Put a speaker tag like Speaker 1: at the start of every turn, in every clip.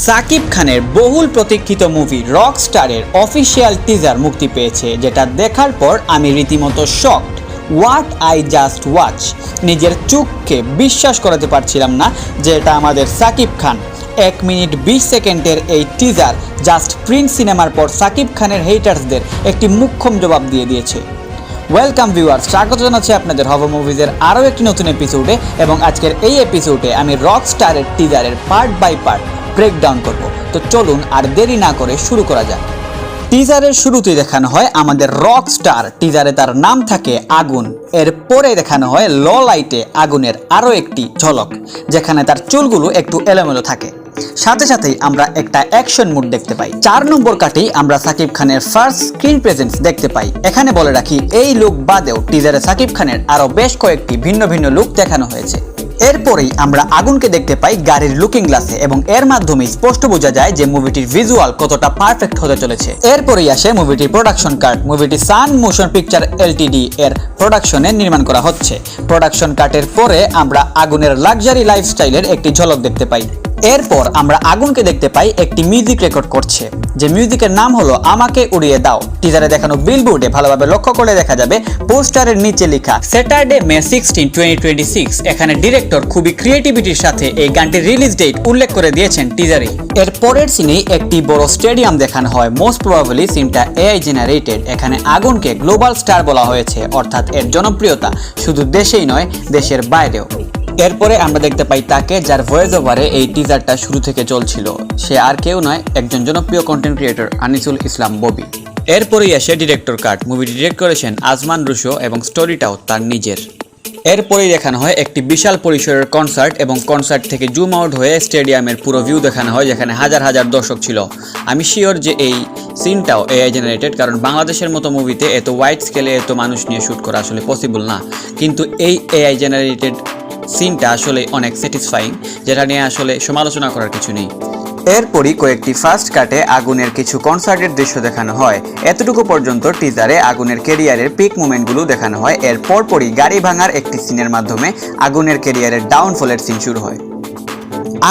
Speaker 1: সাকিব খানের বহুল প্রতীক্ষিত মুভি রকস্টারের অফিসিয়াল টিজার মুক্তি পেয়েছে, যেটা দেখার পর আমি রীতিমতো shocked. What I just watch, নিজের চোখকে বিশ্বাস করাতে পারছিলাম না যে এটা আমাদের সাকিব খান। 1 মিনিট 20 সেকেন্ডের এই টিজার জাস্ট প্রিন্স সিনেমার পর সাকিব খানের হেটার্সদের একটি মুখ্যম জবাব দিয়ে দিয়েছে। ওয়েলকাম ভিউয়ার্স, স্বাগত জানাচ্ছি আপনাদের হব মুভিজের আরও একটি নতুন এপিসোডে। এবং আজকের এই এপিসোডে আমি রকস্টারের টিজারের পার্ট বাই পার্ট ব্রেকডাউন করব। তো চলুন আর দেরি না করে শুরু করা যাক। টিজারের শুরুতেই দেখানো হয় আমাদের রকস্টার। টিজারে তার নাম থাকে আগুন। এরপরে দেখানো হয় ল লাইটে আগুনের আরও একটি ঝলক, যেখানে তার চুলগুলো একটু এলোমেলো থাকে। সাথে সাথেই আমরা একটা অ্যাকশন মুড দেখতে পাই। 4 নম্বর কাটেই আমরা সাকিব খানের ফার্স্ট স্ক্রিন প্রেজেন্স দেখতে পাই। এখানে বলে রাখি, এই লুক বাদেও টিজারে সাকিব খানের আরও বেশ কয়েকটি ভিন্ন ভিন্ন লুক দেখানো হয়েছে। এরপরেই আমরা আগুনকে দেখতে পাই গাড়ির লুকিং গ্লাসে, এবং এর মাধ্যমে স্পষ্ট বোঝা যায় যে মুভিটির ভিজুয়াল কতটা পারফেক্ট হতে চলেছে। এরপরেই আসে মুভিটির প্রোডাকশন কাট। মুভিটি সান মোশন পিকচার এলটিডি এর প্রোডাকশনে নির্মাণ করা হচ্ছে। প্রোডাকশন কাটের পরে আমরা আগুনের লাক্সারি লাইফস্টাইলের একটি ঝলক দেখতে পাই। এরপর আমরা আগুনকে দেখতে পাই একটি মিউজিক রেকর্ড করছে, যে মিউজিকের নাম হলো আমাকে উড়িয়ে দাও। টিজারে দেখানো বিলবোর্ডে ভালোভাবে লক্ষ্য করে দেখা যাবে পোস্টারের নিচে লেখা স্যাটারডে মে 16, 2026। এখানে ডিরেক্টর খুবই ক্রিয়েটিভিটির সাথে এই গানটির রিলিজ ডেট উল্লেখ করে দিয়েছেন টিজারে। এর পরের সিনে একটি বড় স্টেডিয়াম দেখানো হয়। মোস্ট প্রবাবলি সিনটা এআই জেনারেটেড। এখানে আগুনকে গ্লোবাল স্টার বলা হয়েছে, অর্থাৎ এর জনপ্রিয়তা শুধু দেশেই নয়, দেশের বাইরেও। এরপরে আমরা দেখতে পাই তাকে, যার ভয়েস ওভারে এই টিজারটা শুরু থেকে চলছিল। সে আর কেউ নয়, একজন জনপ্রিয় কন্টেন্ট ক্রিয়েটর আনিসুল ইসলাম ববি। এরপরেই আসে ডিরেক্টর কাট। মুভিটি ডিরেক্ট করেছেন আজমান রুশো এবং স্টোরিটাও তার নিজের। এরপরেই দেখানো হয় একটি বিশাল পরিসরের কনসার্ট, এবং কনসার্ট থেকে জুম আউট হয়ে স্টেডিয়ামের পুরো ভিউ দেখানো হয়, যেখানে হাজার হাজার দর্শক ছিল। আমি শিওর যে এই সিনটাও এআই জেনারেটেড, কারণ বাংলাদেশের মতো মুভিতে এত ওয়াইড স্কেলে এত মানুষ নিয়ে শ্যুট করা আসলে পসিবল না। কিন্তু এই এআই জেনারেটেড সিনটা আসলে অনেক স্যাটিসফাইং, যেটা নিয়ে আসলে সমালোচনা করার কিছু নেই। এরপরই কয়েকটি ফার্স্ট কাটে আগুনের কিছু কনসার্টের দৃশ্য দেখানো হয়। এতটুকু পর্যন্ত টিজারে আগুনের ক্যারিয়ারের পিক মুভমেন্টগুলো দেখানো হয়। এর পরপরই গাড়ি ভাঙার একটি সিনের মাধ্যমে আগুনের ক্যারিয়ারের ডাউনফলের সিন শুরু হয়।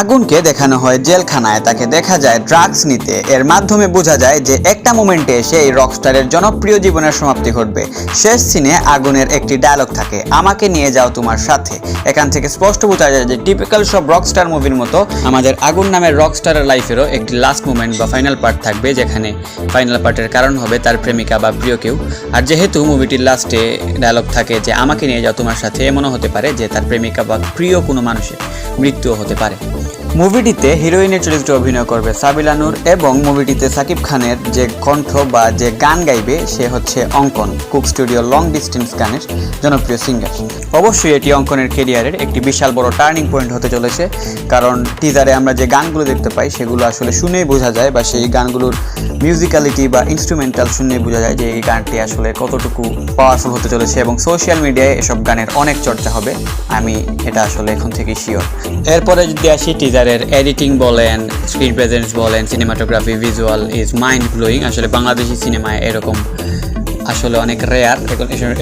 Speaker 1: আগুনকে দেখানো হয় জেলখানায়, তাকে দেখা যায় ড্রাগস নিতে। এর মাধ্যমে বোঝা যায় যে একটা মোমেন্টে এসে এই রকস্টারের জনপ্রিয় জীবনের সমাপ্তি ঘটবে। শেষ সিনে আগুনের একটি ডায়লগ থাকে, আমাকে নিয়ে যাও তোমার সাথে। এখান থেকে স্পষ্ট বোঝা যায় যে টিপিক্যাল সব রকস্টার মুভির মতো আমাদের আগুন নামের রকস্টারের লাইফেরও একটি লাস্ট মোমেন্ট বা ফাইনাল পার্ট থাকবে, যেখানে ফাইনাল পার্টের কারণ হবে তার প্রেমিকা বা প্রিয় কেউ। আর যেহেতু মুভিটির লাস্টে ডায়লগ থাকে যে আমাকে নিয়ে যাও তোমার সাথে, এমনও হতে পারে যে তার প্রেমিকা বা প্রিয় কোনো মানুষের মৃত্যুও হতে পারে। মুভিটিতে হিরোইনের চরিত্রে অভিনয় করবে সাবিলা নূর, এবং মুভিটিতে সাকিব খানের যে কণ্ঠ বা যে গান গাইবে সে হচ্ছে অঙ্কন, কুক স্টুডিও লং ডিস্টেন্স গানের জনপ্রিয় সিঙ্গার। অবশ্যই এটি অঙ্কনের ক্যারিয়ারের একটি বিশাল বড় টার্নিং পয়েন্ট হতে চলেছে, কারণ টিজারে আমরা যে গানগুলো দেখতে পাই সেগুলো আসলে শুনেই বোঝা যায়, বা সেই গানগুলোর মিউজিক্যালিটি বা ইনস্ট্রুমেন্টাল শুনেই বোঝা যায় যে এই গানটি আসলে কতটুকু পাওয়ারফুল হতে চলেছে। এবং সোশ্যাল মিডিয়ায় এসব গানের অনেক চর্চা হবে, আমি এটা আসলে এখন থেকেই শিওর। এরপরে যদি আসি টিজারের এডিটিং বলেন, স্ক্রিন প্রেজেন্স বলেন, cinematography, visual is mind blowing. আসলে বাংলাদেশি সিনেমায় এরকম আসলে অনেক রেয়ার,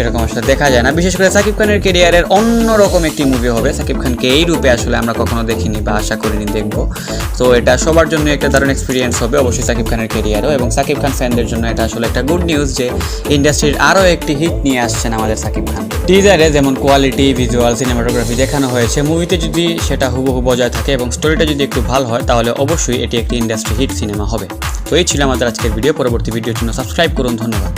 Speaker 1: এরকম আসলে দেখা যায় না। বিশেষ করে সাকিব খানের ক্যারিয়ারের অন্যরকম একটি মুভি হবে। সাকিব খানকে এই রূপে আসলে আমরা কখনো দেখিনি বা আশা করিনি দেখবো। তো এটা সবার জন্য একটা দারুণ এক্সপিরিয়েন্স হবে, অবশ্যই সাকিব খানের ক্যারিয়ারও। এবং সাকিব খান ফ্যানদের জন্য এটা আসলে একটা গুড নিউজ যে ইন্ডাস্ট্রির আরও একটি হিট নিয়ে আসছেন আমাদের সাকিব খান। টিজারে যেমন কোয়ালিটি, ভিজুয়াল, সিনেমাটোগ্রাফি দেখানো হয়েছে, মুভিতে যদি সেটা হুবহু বজায় থাকে এবং স্টোরিটা যদি একটু ভালো হয়, তাহলে অবশ্যই এটি একটি ইন্ডাস্ট্রি হিট সিনেমা হবে। তো এই ছিল আমাদের আজকের ভিডিও। পরবর্তী ভিডিওর জন্য সাবস্ক্রাইব করুন। ধন্যবাদ।